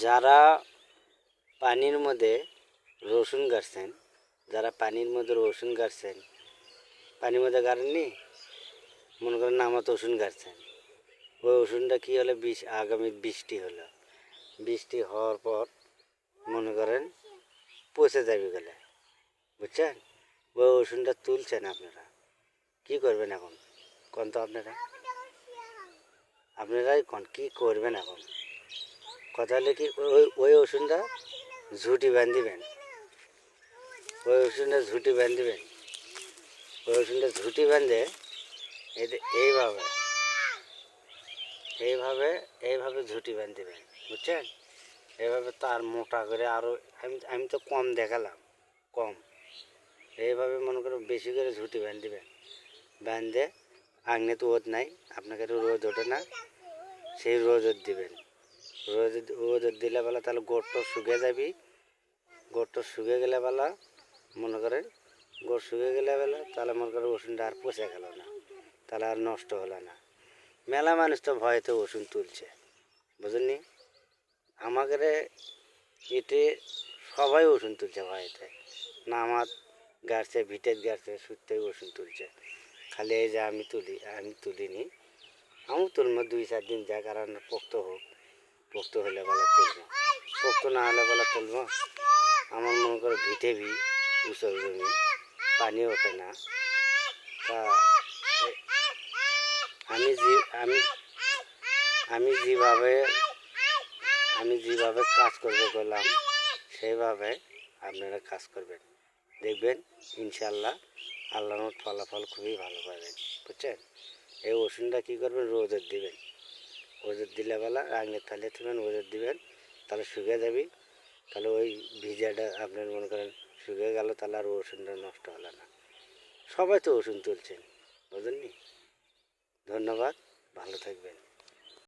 যারা পানির মধ্যে রসুন গাড়ছেন, যারা পানির মধ্যে রসুন গাড়ছেন, পানির মধ্যে গাড়েননি, মনে করেন নামাত রসুন গাড়ছেন, ওই রসুনটা কী হলে আগামী বৃষ্টি হলো, বৃষ্টি হওয়ার পর মনে করেন পচে যাবে গেলে, বুঝছেন? ওই রসুনটা তুলছেন আপনারা, কি করবেন এখন কোন তো আপনারাই কোন কী করবেন এখন? কথা হলে কি ওই রসুনটা ঝুঁটি বাঁধিবেন, ওই রসুনটা ঝুঁটি বাঁধিবেন, ওই রসুনটা ঝুঁটি বাঁধে এইভাবে এইভাবে এইভাবে ঝুঁটি বাঁধিবেন, বুঝছেন? এইভাবে তার মোটা করে আরও আমি তো কম দেখালাম, কম এইভাবে মনে করো বেশি করে ঝুঁটি বাঁধিবেন, বাঁধে আগ্নে তো রোদ নাই, আপনাকে তো রোদ ওঠে না, সেই রোদ দিবেন, রোদ দিলে বেলা তাহলে গোড়টা শুকিয়ে যাবি, গোড়টা শুকিয়ে গেলে বেলা মনে করেন গোড় শুকিয়ে গেলে বেলা তাহলে মনে করেন রসুনটা আর পচে গেল না, তাহলে আর নষ্ট হলো না। মেলা মানুষ তো ভয়েতে রসুন তুলছে, বুঝলেননি? আমাদের এতে সবাই রসুন তুলছে ভয়েতে, নামাত গাড়ছে, ভিটের গাড়ছে, সুত্তেই রসুন তুলছে। খালি এই যে আমি তুলিনি, আমি তুলবো 2-4 দিন যা, কারণ পোক্ত হোক, পোক্ত হলে বেলা তুলবো, পোক্ত না হলে বেলা তুলবো। আমার মনে করো ভিটে উঁচু জমি, পানি ওঠে না, তা আমি আমি যেভাবে কাজ করবো বললাম সেইভাবে আপনারা কাজ করবেন, দেখবেন ইনশাল্লাহ আল্লাহর ফলাফল খুবই ভালো পাবেন, বুঝছেন? এই ওষুধটা কী করবেন, রোদের দিবেন, রোদের দিলে বেলা রাঙের থালে তুলবেন, রোদের দিবেন, তাহলে শুকিয়ে যাবি, তাহলে ওই ভিজাটা আপনার মনে করেন শুকিয়ে গেল, তাহলে আর ওষুধটা নষ্ট হলো না। সবাই তো ওষুধ তুলছেন, বুঝলেননি? ধন্যবাদ, ভালো থাকবেন।